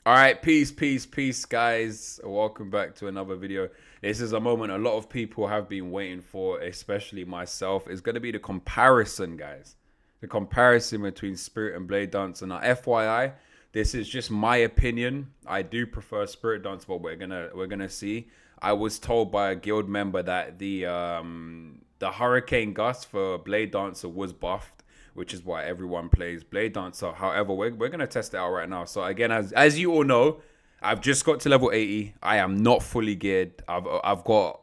All right, peace, guys. Welcome back to another video. This is a moment a lot of people have been waiting for, especially myself. It's going to be the comparison, guys. The comparison between Spirit and Blade Dancer. Now, FYI, this is just my opinion. I do prefer Spirit Dancer, but we're gonna see. I was told by a guild member that the Hurricane Gust for Blade Dancer was buffed, which is why everyone plays Blade Dancer. However, we're gonna test it out right now. So again, as you all know, I've just got to level 80. I am not fully geared. I've got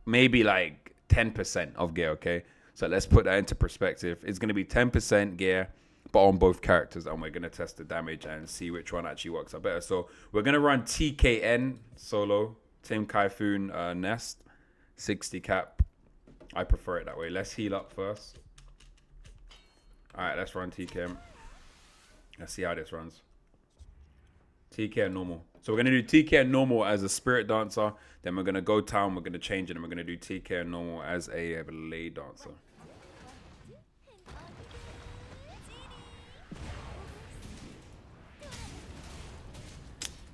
maybe like 10% of gear. Okay, so let's put that into perspective. It's gonna be 10% gear, but on both characters, and we're gonna test the damage and see which one actually works out better. So we're gonna run TKN solo, Team Kaifun Nest, 60 cap. I prefer it that way. Let's heal up first. All right, let's run TKM. Let's see how this runs. TKM normal. So we're going to do TKM normal as a Spirit Dancer. Then we're going to go town. We're going to change it. And we're going to do TKM normal as a Blade Dancer.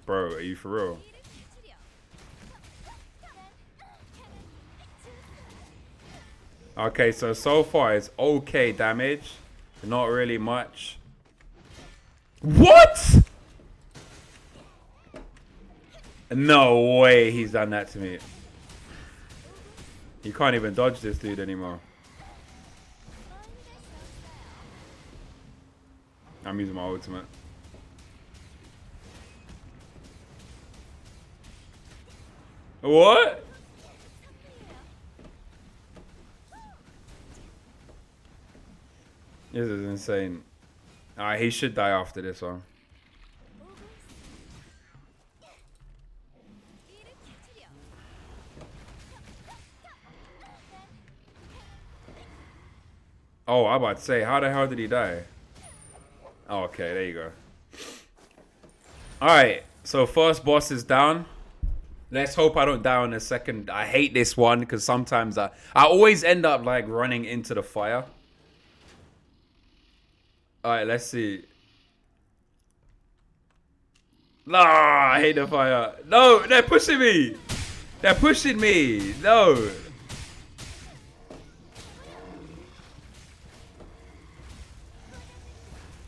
Bro, are you for real? Okay, so far it's okay damage. Not really much. What? No way he's done that to me. You can't even dodge this dude anymore. I'm using my ultimate. What? This is insane. Alright, he should die after this one. Oh, I'm about to say, how the hell did he die? Oh, okay, there you go. Alright, so first boss is down. Let's hope I don't die on the second. I hate this one because sometimes I always end up like running into the fire. Alright, let's see. Nah, I hate the fire. No, they're pushing me. They're pushing me. No.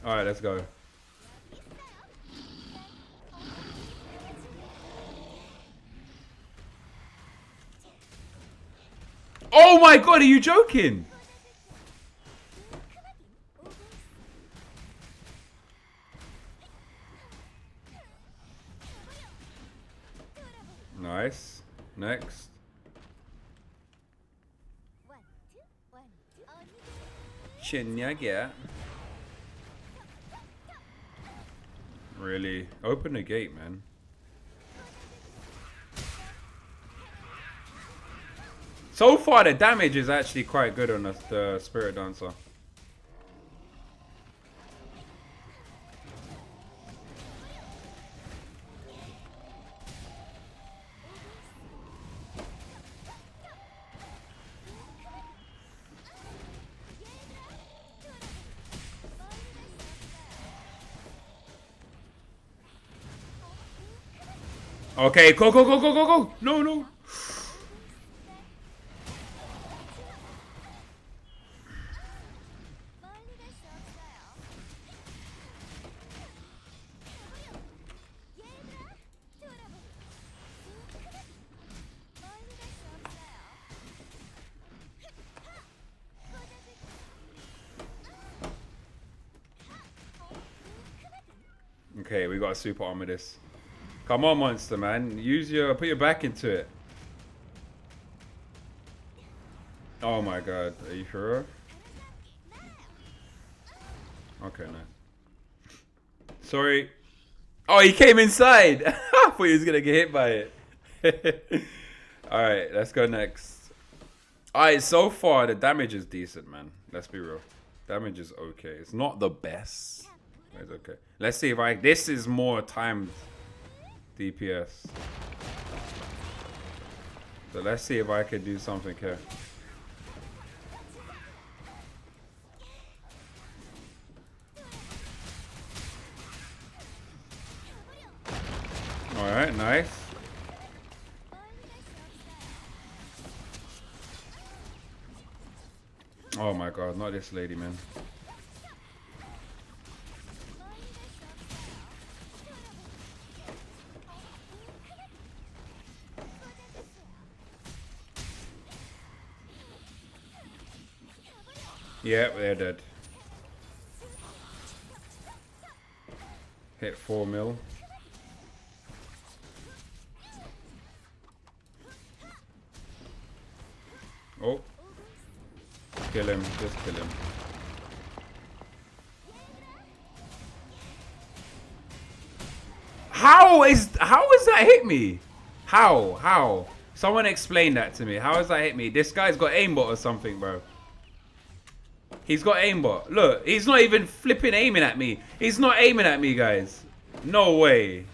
Alright, let's go. Oh my god, are you joking? Nice. Next. Chinyagya. Really? Open the gate, man. So far, the damage is actually quite good on the Spirit Dancer. Okay, go. No. Okay, we got to super armor this. Come on, monster, man. Put your back into it. Oh my god, are you sure? Okay, nice. Sorry. Oh, he came inside. I thought he was gonna get hit by it. Alright, let's go next. Alright, so far the damage is decent, man. Let's be real. Damage is okay. It's not the best. It's okay. Let's see if this is more timed DPS. So let's see if I can do something here. Alright, nice. Oh my god, not this lady, man. Yep, they're dead. Hit 4 mil. Oh. Kill him, just kill him. How is that hit me? How? Someone explain that to me. How has that hit me? This guy's got aimbot or something, bro. He's got aimbot. Look, he's not even flipping aiming at me. He's not aiming at me, guys. No way.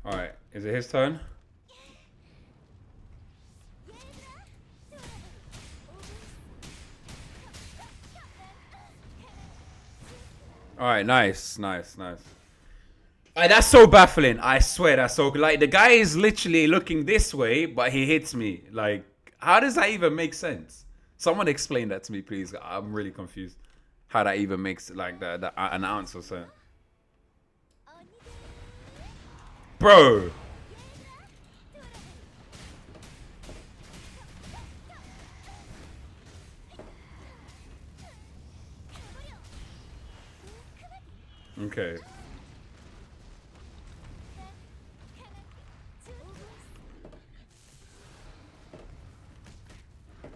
Alright, is it his turn? Alright, nice. Alright, that's so baffling. I swear that's so... Like, the guy is literally looking this way, but he hits me. Like, how does that even make sense? Someone explain that to me, please. I'm really confused. How that even makes, like, an ounce or so. Bro. Okay.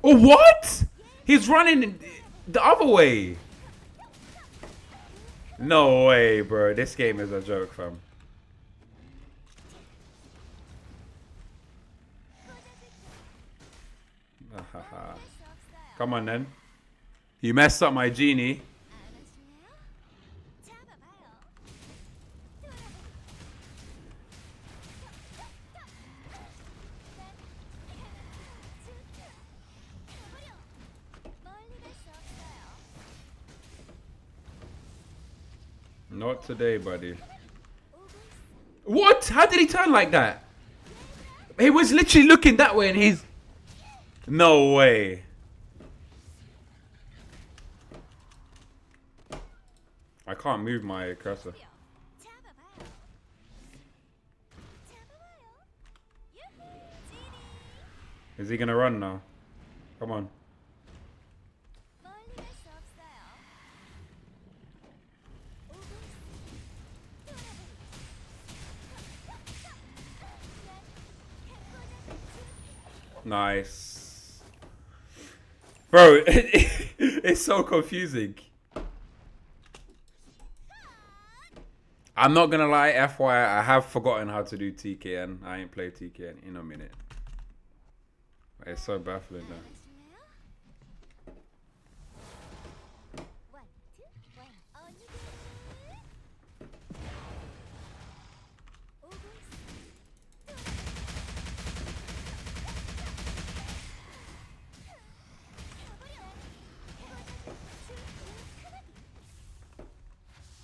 Oh, what? He's running the other way. No way, bro. This game is a joke, fam. Come on, then. You messed up my genie. Not today, buddy. What? How did he turn like that? He was literally looking that way and he's... No way. I can't move my cursor. Is he gonna run now? Come on. Nice. Bro, it's so confusing. I'm not gonna lie, FYI, I have forgotten how to do TKN. I ain't played TKN in a minute. It's so baffling though.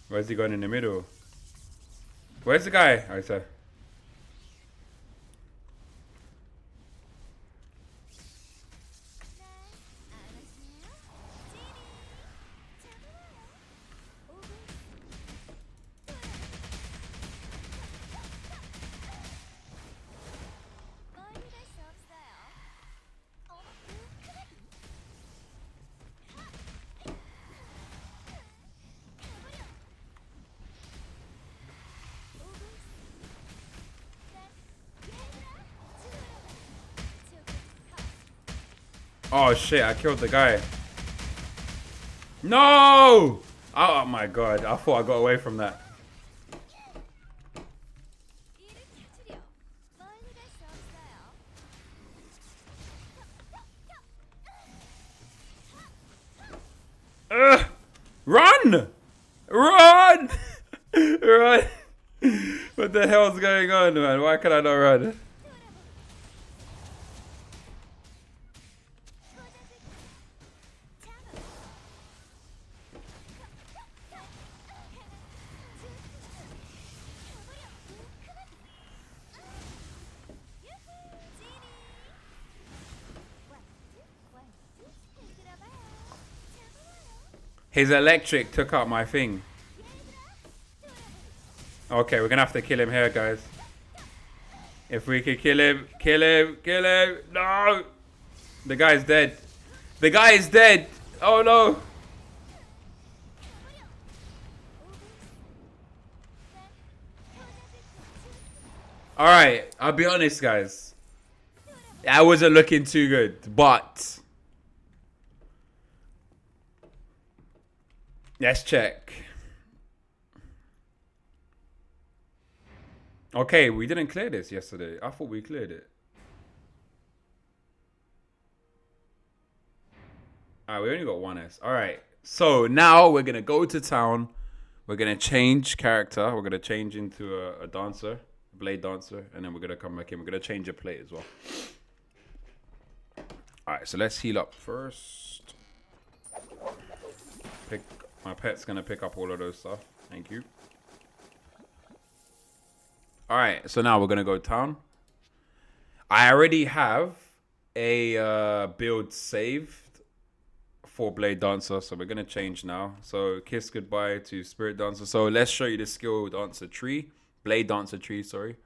Where's he going in the middle? Where's the guy? I said. Oh shit, I killed the guy. No! Oh my god, I thought I got away from that. Run! Run! Run! What the hell's going on, man? Why can I not run? His electric took out my thing. Okay, we're gonna have to kill him here, guys. If we could kill him, kill him, kill him. No! The guy's dead. The guy is dead. Oh no. Alright, I'll be honest, guys. I wasn't looking too good, but let's check. Okay, we didn't clear this yesterday. I thought we cleared it. Alright, we only got one S. Alright, so now we're going to go to town. We're going to change character. We're going to change into a dancer, a blade dancer. And then we're going to come back in. We're going to change a plate as well. Alright, so let's heal up first. My pet's going to pick up all of those stuff. Thank you. Alright, so now we're going to go town. I already have a build saved for Blade Dancer, so we're going to change now. So kiss goodbye to Spirit Dancer. So let's show you the skill dancer tree. Blade Dancer tree, sorry.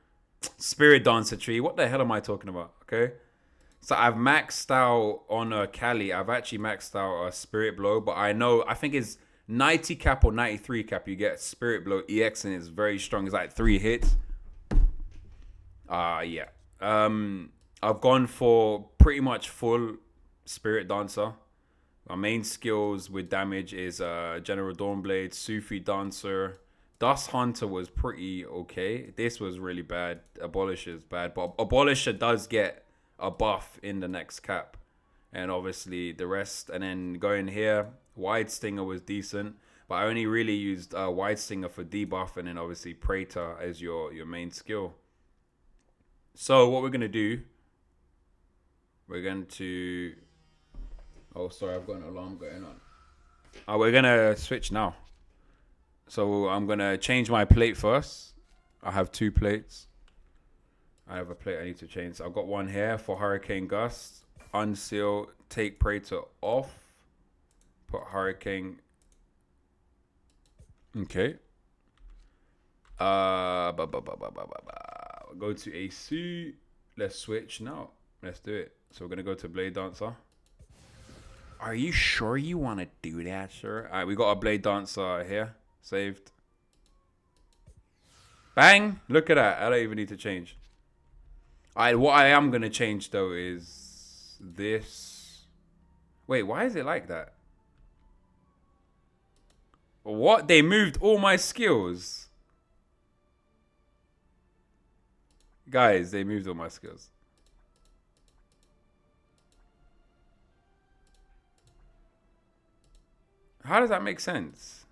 Spirit Dancer tree. What the hell am I talking about? Okay. So I've maxed out on a Kali. I've actually maxed out a Spirit Blow, but I think it's 90 cap or 93 cap. You get Spirit Blow EX and it's very strong. It's like 3 hits. Yeah. I've gone for pretty much full Spirit Dancer. My main skills with damage is General Dawnblade, Sufi Dancer. Dust Hunter was pretty okay. This was really bad. Abolisher is bad. But Abolisher does get a buff in the next cap. And obviously the rest. And then going here, Wide Stinger was decent. But I only really used Wide Stinger for debuff. And then obviously Praetor as your main skill. So what we're going to do, we're going to... Oh, sorry, I've got an alarm going on. We're going to switch now. So I'm going to change my plate first. I have 2 plates. I have a plate I need to change. So I've got one here for Hurricane Gust. Unseal, take Praetor off. Put Hurricane. Okay. Go to AC. Let's switch now. Let's do it. So we're going to go to Blade Dancer. Are you sure you want to do that, sir? All right, we got a Blade Dancer here. Saved. Bang! Look at that. I don't even need to change. All right, what I am going to change, though, is this. Wait, why is it like that? What? They moved all my skills. Guys, they moved all my skills. How does that make sense?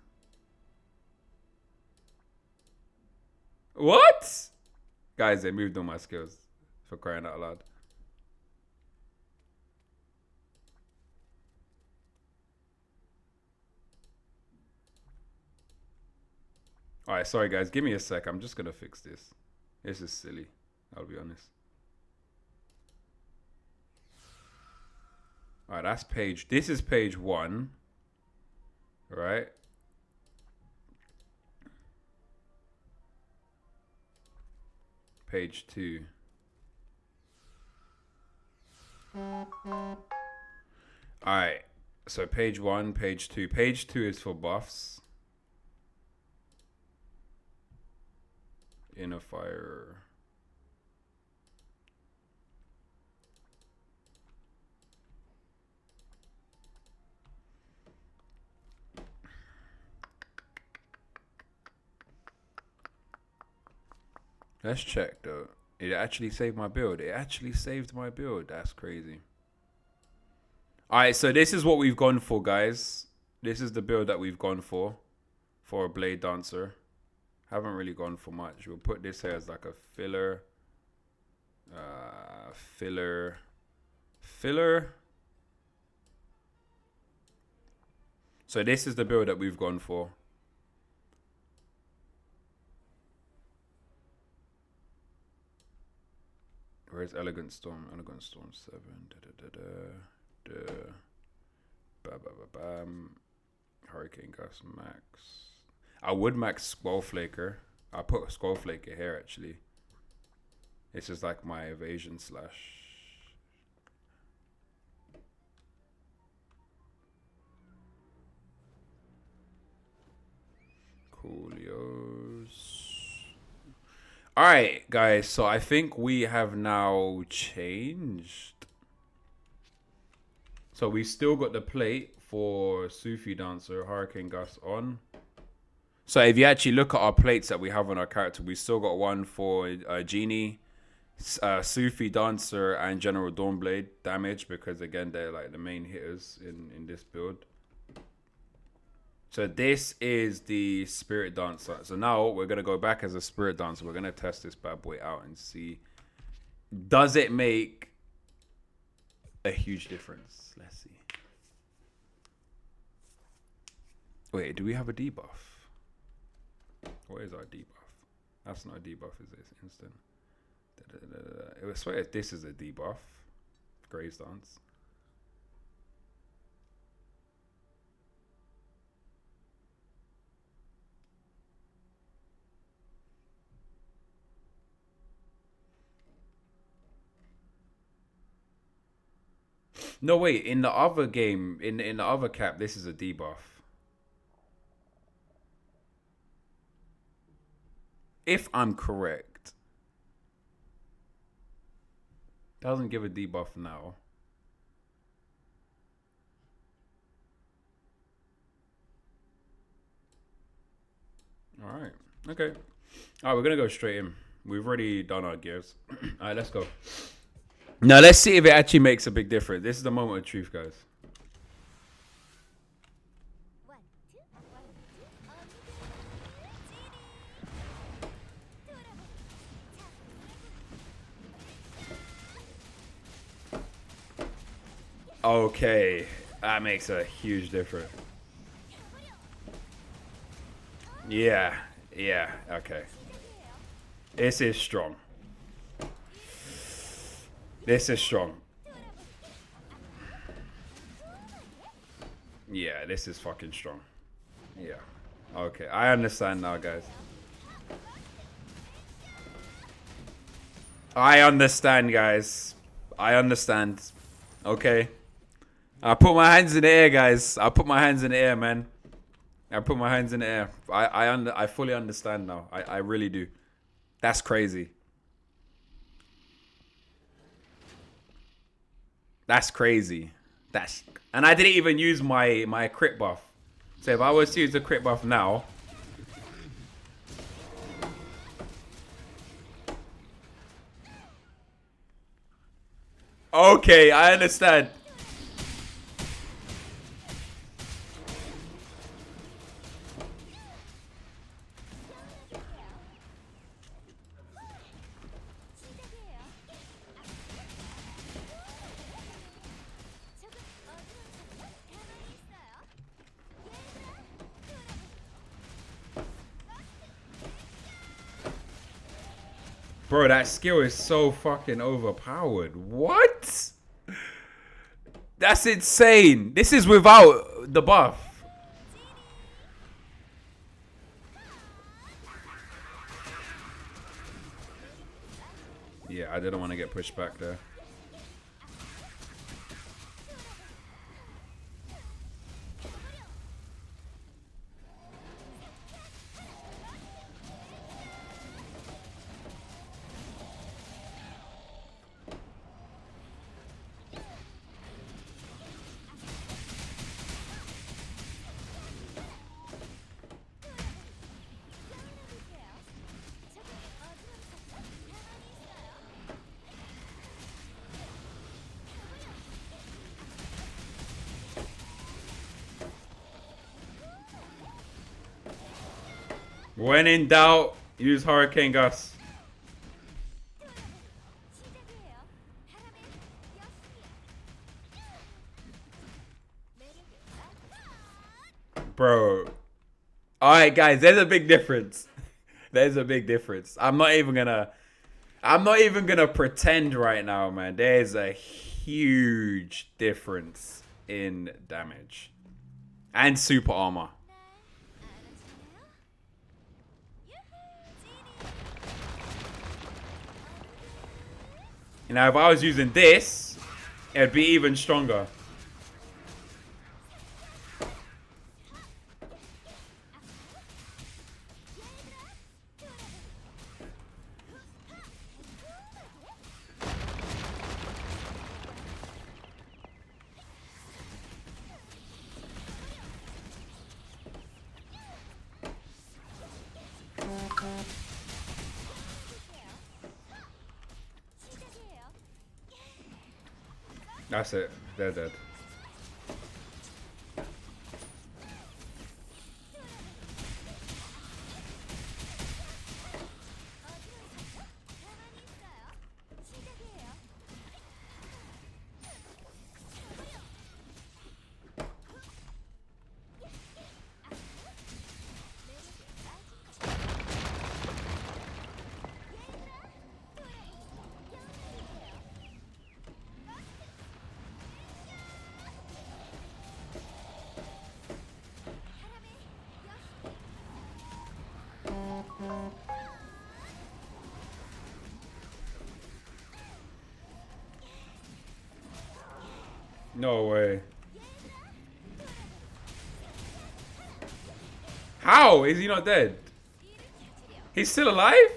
What? Guys, they moved all my skills. For crying out loud. Alright, sorry guys. Give me a sec. I'm just going to fix this. This is silly. I'll be honest. Alright, that's page. This is page 1. Right? Page 2. Alright. So page 1, page 2. Page 2 is for buffs. Inner Fire. Let's check though. It actually saved my build. It actually saved my build. That's crazy. Alright, so this is what we've gone for, guys. This is the build that we've gone for a Blade Dancer. Haven't really gone for much. We'll put this here as like a filler. Filler. So this is the build that we've gone for. Where's Elegant Storm? Elegant Storm 7. Bam. Hurricane Gust Max. I would max Skull Flaker. I put a Skull Flaker here actually. This is like my evasion slash. Coolios. Alright, guys. So I think we have now changed. So we still got the plate for Sufi Dancer, Hurricane Gust on. So if you actually look at our plates that we have on our character, we still got one for Genie, Sufi Dancer, and General Dawnblade damage, because again they're like the main hitters in this build. So this is the Spirit Dancer. So now we're gonna go back as a Spirit Dancer. We're gonna test this bad boy out and see, does it make a huge difference? Let's see. Wait, do we have a debuff? What is our debuff? That's not a debuff, is it? It's instant. I swear this is a debuff. Graze Dance. No, wait. In the other game, in the other cap, this is a debuff. If I'm correct. Doesn't give a debuff now. Alright. Okay. Alright, we're gonna go straight in. We've already done our gears. Alright, let's go. Now let's see if it actually makes a big difference. This is the moment of truth, guys. Okay, that makes a huge difference. Yeah, okay. This is strong. This is strong. Yeah, this is fucking strong. Yeah. Okay, I understand now, guys. I understand, guys. I understand. Okay. I put my hands in the air, guys. I put my hands in the air, man. I put my hands in the air. I fully understand now. I really do. That's crazy. That's crazy. And I didn't even use my crit buff. So if I was to use the crit buff now. Okay, I understand. Bro, that skill is so fucking overpowered. What? That's insane. This is without the buff. Yeah, I didn't want to get pushed back there. When in doubt, use Hurricane Gus. Bro. Alright guys, there's a big difference. There's a big difference. I'm not even gonna pretend right now, man. There's a huge difference in damage. And super armor. You know, if I was using this, it'd be even stronger. That's it. They're dead. No way. How is he not dead? He's still alive?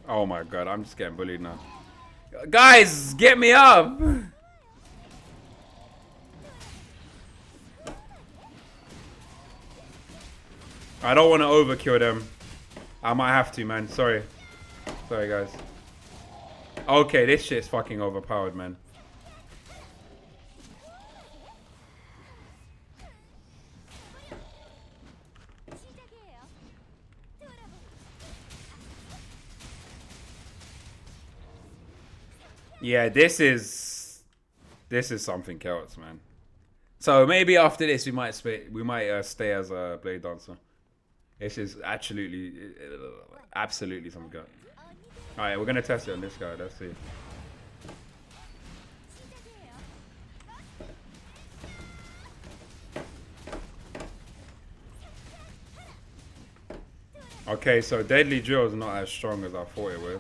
Oh my god, I'm just getting bullied now. Guys, get me up! I don't want to overkill them. I might have to, man. Sorry. Sorry, guys. Okay, this shit's fucking overpowered, man. Yeah, this is something else, man. So maybe after this we might stay as a blade dancer. This is absolutely something else. All right, we're gonna test it on this guy. Let's see. Okay, so Deadly Drill is not as strong as I thought it was.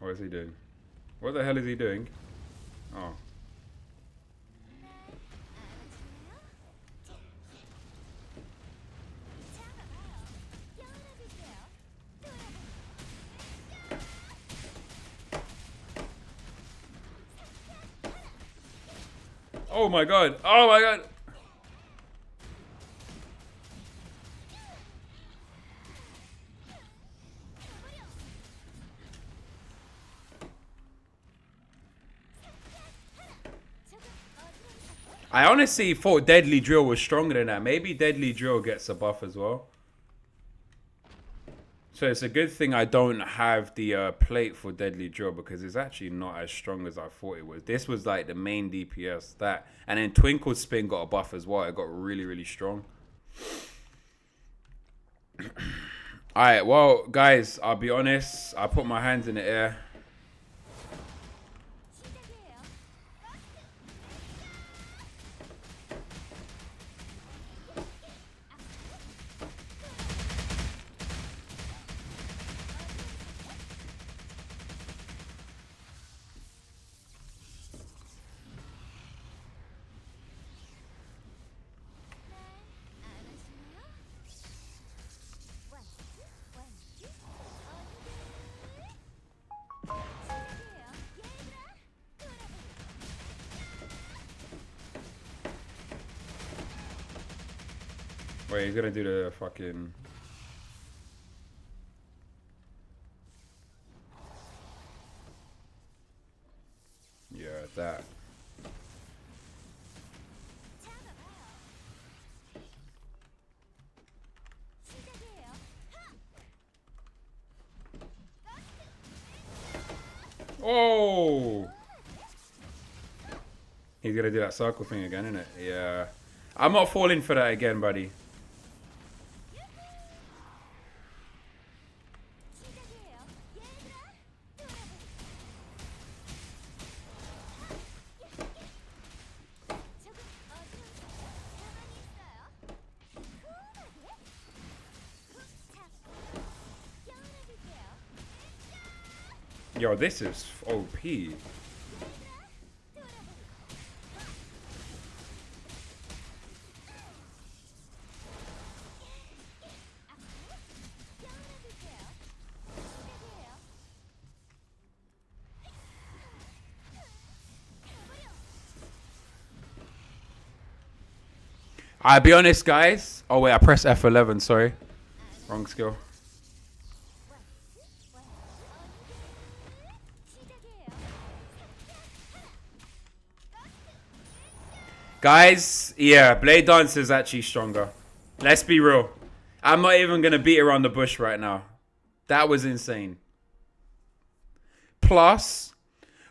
What is he doing? What the hell is he doing? Oh. Oh my god. Oh my god. I honestly thought Deadly Drill was stronger than that. Maybe Deadly Drill gets a buff as well. So it's a good thing I don't have the plate for Deadly Drill because it's actually not as strong as I thought it was. This was like the main DPS. That and then Twinkle Spin got a buff as well. It got really, really strong. Alright, well, guys, I'll be honest. I put my hands in the air. Wait, he's gonna do the fucking... that. Oh! He's gonna do that circle thing again, isn't it? Yeah. I'm not falling for that again, buddy. Yo, this is OP. I'll be honest, guys. Oh, wait, I pressed F11, sorry. Wrong skill. Guys, yeah, Blade Dancer is actually stronger. Let's be real. I'm not even going to beat around the bush right now. That was insane. Plus,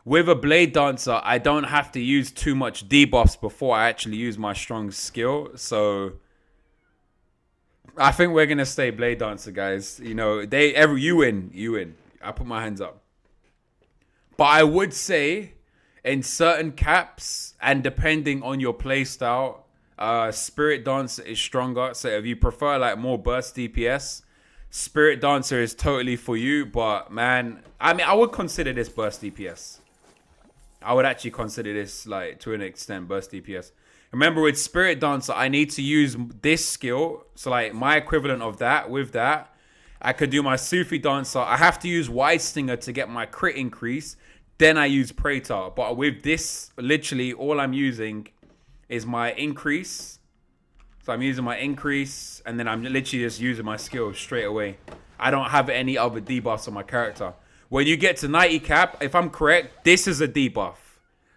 with a Blade Dancer, I don't have to use too much debuffs before I actually use my strong skill. So, I think we're going to stay Blade Dancer, guys. You know, you win. You win. I put my hands up. But I would say, in certain caps, and depending on your playstyle, Spirit Dancer is stronger. So if you prefer like more burst DPS, Spirit Dancer is totally for you. But man, I mean, I would consider this burst DPS. I would actually consider this like to an extent burst DPS. Remember with Spirit Dancer, I need to use this skill. So like my equivalent of that, with that, I could do my Sufi Dancer. I have to use Wide Stinger to get my crit increase. Then I use Praetor. But with this, literally all I'm using is my increase. So I'm using my increase, and then I'm literally just using my skill straight away. I don't have any other debuffs on my character. When you get to 90 cap, if I'm correct, this is a debuff.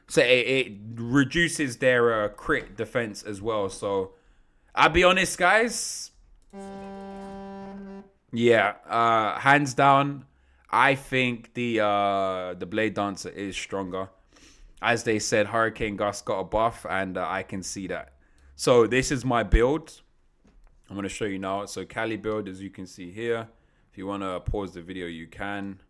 So it reduces their crit defense as well. So I'll be honest, guys. Yeah, hands down, I think the Blade Dancer is stronger. As they said, Hurricane Gust got a buff, and I can see that. So this is my build. I'm going to show you now. So Kali build, as you can see here. If you want to pause the video, you can.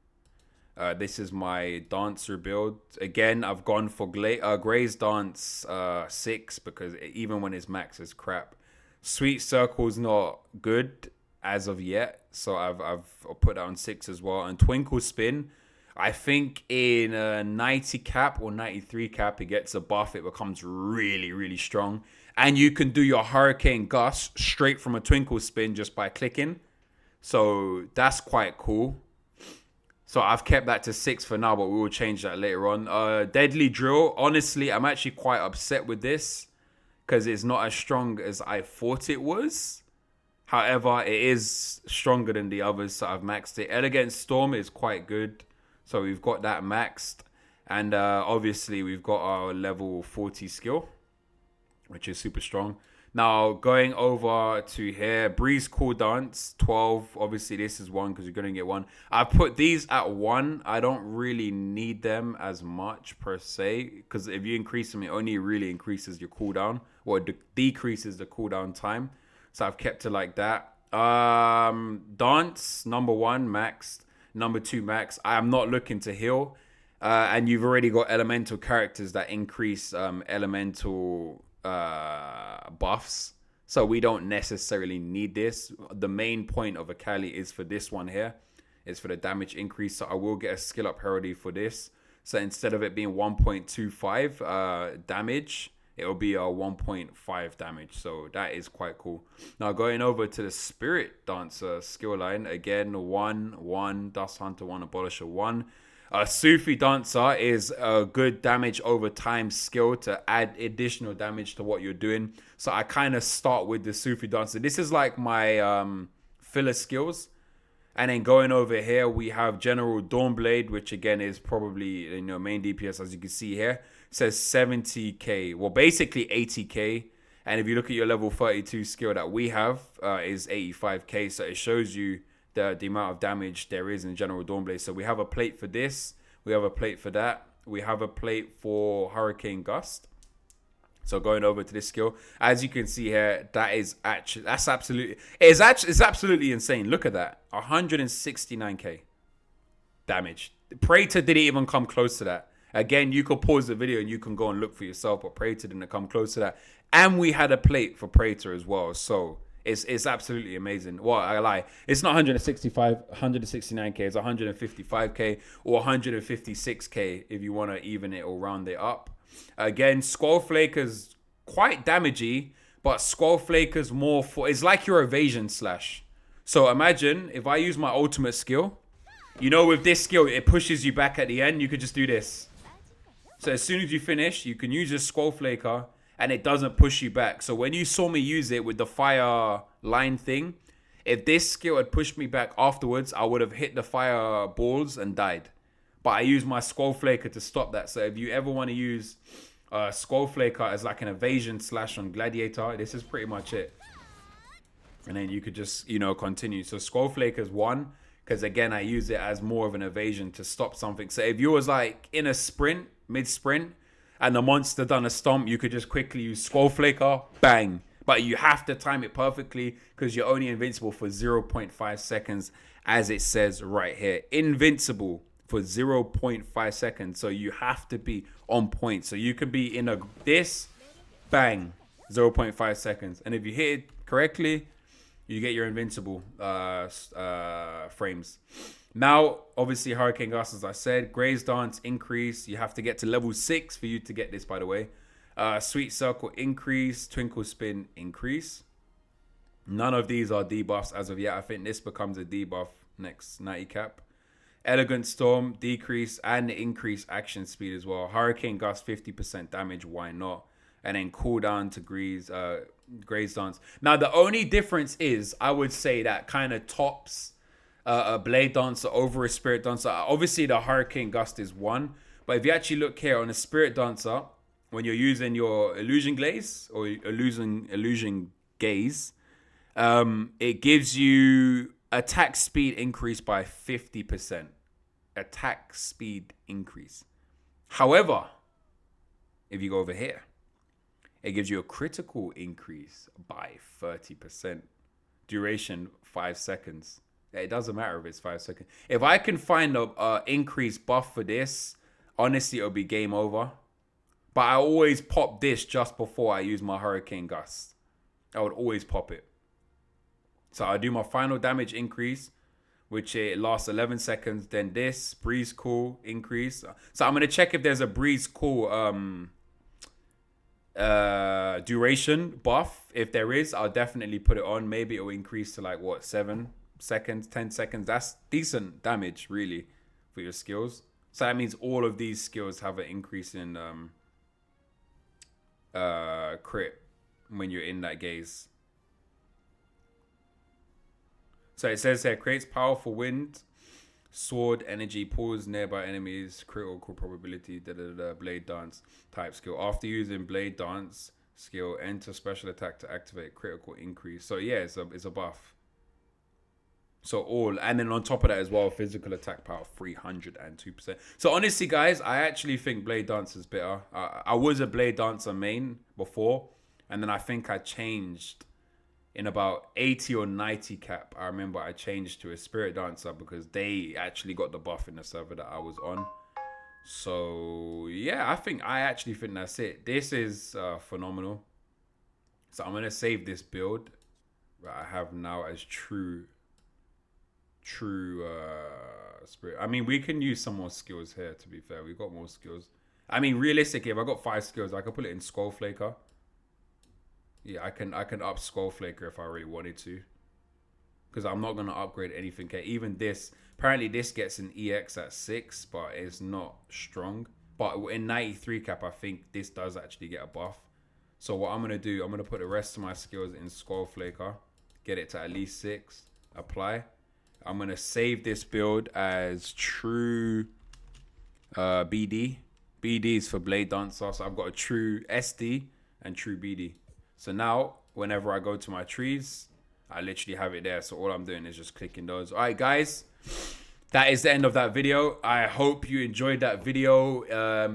This is my Dancer build. Again, I've gone for Gray's Dance 6 because even when it's max, it's crap. Sweet Circle's not good as of yet, so I've put that on 6 as well. And Twinkle Spin, I think in 90 cap or 93 cap, it gets a buff. It becomes really, really strong. And you can do your Hurricane Gust straight from a Twinkle Spin just by clicking. So that's quite cool. So I've kept that to 6 for now, but we will change that later on. Deadly Drill, honestly, I'm actually quite upset with this because it's not as strong as I thought it was. However, it is stronger than the others, so I've maxed it. Elegant Storm is quite good. So we've got that maxed. And obviously, we've got our level 40 skill, which is super strong. Now, going over to here, Breeze Cool Dance, 12. Obviously, this is 1 because you're going to get 1. I've put these at 1. I don't really need them as much per se, because if you increase them, it only really increases your cooldown, or decreases the cooldown time. So I've kept it like that. Dance, number 1, maxed. Number 2, max. I am not looking to heal. And you've already got elemental characters that increase elemental buffs. So we don't necessarily need this. The main point of a Kali is for this one here. It's for the damage increase. So I will get a skill up parity for this. So instead of it being 1.25 damage, it will be a 1.5 damage. So that is quite cool. Now going over to the Spirit Dancer skill line. Again, 1, Dust Hunter 1, Abolisher 1. Sufi Dancer is a good damage over time skill to add additional damage to what you're doing. So I kind of start with the Sufi Dancer. This is like my filler skills. And then going over here, we have General Dawnblade, which again is probably, you know, main DPS, as you can see here. It says 70k. Well, basically 80k. And if you look at your level 32 skill that we have, is 85k. So it shows you the amount of damage there is in General Dawnblade. So we have a plate for this. We have a plate for that. We have a plate for Hurricane Gust. So going over to this skill, as you can see here, it's absolutely insane. Look at that, 169k damage. Praetor didn't even come close to that. Again, you could pause the video and you can go and look for yourself, but Praetor didn't come close to that. And we had a plate for Praetor as well, so it's absolutely amazing. Well, I lie, it's not 169k, it's 155k or 156k if you want to even it or round it up. Again, Skull Flaker's quite damagey, but Skull Flaker's more for, it's like your evasion slash. So imagine if I use my ultimate skill, you know, with this skill, it pushes you back at the end. You could just do this. So as soon as you finish, you can use your Skull Flaker and it doesn't push you back. So when you saw me use it with the fire line thing, if this skill had pushed me back afterwards, I would have hit the fire balls and died. But I use my Skull Flaker to stop that. So if you ever want to use Skull Flaker as like an evasion slash on Gladiator, this is pretty much it. And then you could just, you know, continue. So Skull Flaker is one, because again, I use it as more of an evasion to stop something. So if you was like in a sprint, mid-sprint, and the monster done a stomp, you could just quickly use Skull Flaker, bang. But you have to time it perfectly because you're only invincible for 0.5 seconds, as it says right here. Invincible for 0.5 seconds. So you have to be on point. So you could be in this, bang, 0.5 seconds. And if you hit it correctly, you get your invincible frames. Now, obviously, Hurricane Gust, as I said, Graze Dance increase. You have to get to level 6 for you to get this, by the way. Sweet Circle increase. Twinkle Spin increase. None of these are debuffs as of yet. I think this becomes a debuff next 90 cap. Elegant Storm decrease and increase action speed as well. Hurricane Gust 50% damage. Why not? And then cooldown to Graze Dance. Now, the only difference is, I would say that kind of tops a Blade Dancer over a Spirit Dancer. Obviously, the Hurricane Gust is one. But if you actually look here on a Spirit Dancer, when you're using your Illusion Glaze or Illusion Gaze, it gives you attack speed increase by 50%. Attack speed increase. However, if you go over here, it gives you a critical increase by 30%. Duration 5 seconds. It doesn't matter if it's 5 seconds. If I can find a increased buff for this, honestly, it'll be game over. But I always pop this just before I use my Hurricane Gust. I would always pop it. So I do my final damage increase, which it lasts 11 seconds. Then this Breeze Cool increase. So I'm going to check if there's a Breeze Cool duration buff. If there is, I'll definitely put it on. Maybe it will increase to like, what, 7 seconds, 10 seconds. That's decent damage, really, for your skills. So that means all of these skills have an increase in crit when you're in that gaze. So it says here, creates powerful wind, sword, energy, pulls nearby enemies, critical probability, Blade Dance type skill. After using Blade Dance skill, enter special attack to activate critical increase. So yeah, it's a buff. So all, and then on top of that as well, physical attack power 302%. So honestly, guys, I actually think Blade Dance is better. I was a Blade Dancer main before, and then I think I changed in about 80 or 90 cap. I remember I changed to a Spirit Dancer because they actually got the buff in the server that I was on. So yeah, I actually think that's it. This is phenomenal. So I'm gonna save this build that I have now as true Spirit. I mean, we can use some more skills here, to be fair. We've got more skills. I mean, realistically, if I got 5 skills, I could put it in Skull Flaker. Yeah, I can up Skull Flaker if I really wanted to, because I'm not gonna upgrade anything here. Even this, apparently this gets an EX at 6, but it's not strong. But in 93 cap, I think this does actually get a buff. So what I'm gonna do, I'm gonna put the rest of my skills in Skull Flaker, get it to at least 6, apply, I'm going to save this build as true BD. BD is for Blade Dancer. So I've got a true SD and true BD. So now, whenever I go to my trees, I literally have it there. So all I'm doing is just clicking those. All right, guys. That is the end of that video. I hope you enjoyed that video.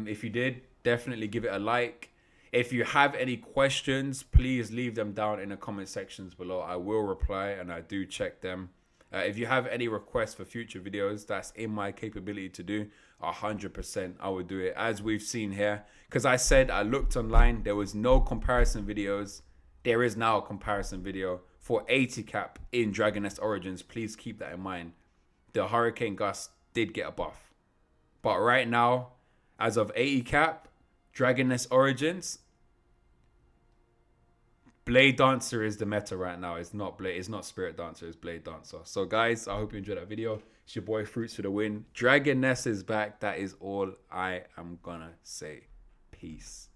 If you did, definitely give it a like. If you have any questions, please leave them down in the comment sections below. I will reply and I do check them. If you have any requests for future videos, that's in my capability to do. 100% I will do it, as we've seen here. Because I said I looked online, there was no comparison videos. There is now a comparison video for 80 cap in Dragon Nest Origins. Please keep that in mind. The Hurricane Gust did get a buff. But right now, as of 80 cap, Dragon Nest Origins, Blade Dancer is the meta right now. It's not Spirit Dancer, it's Blade Dancer. So guys, I hope you enjoyed that video. It's your boy Fruitzh for the win. Dragon Nest is back. That is all I am gonna say. Peace.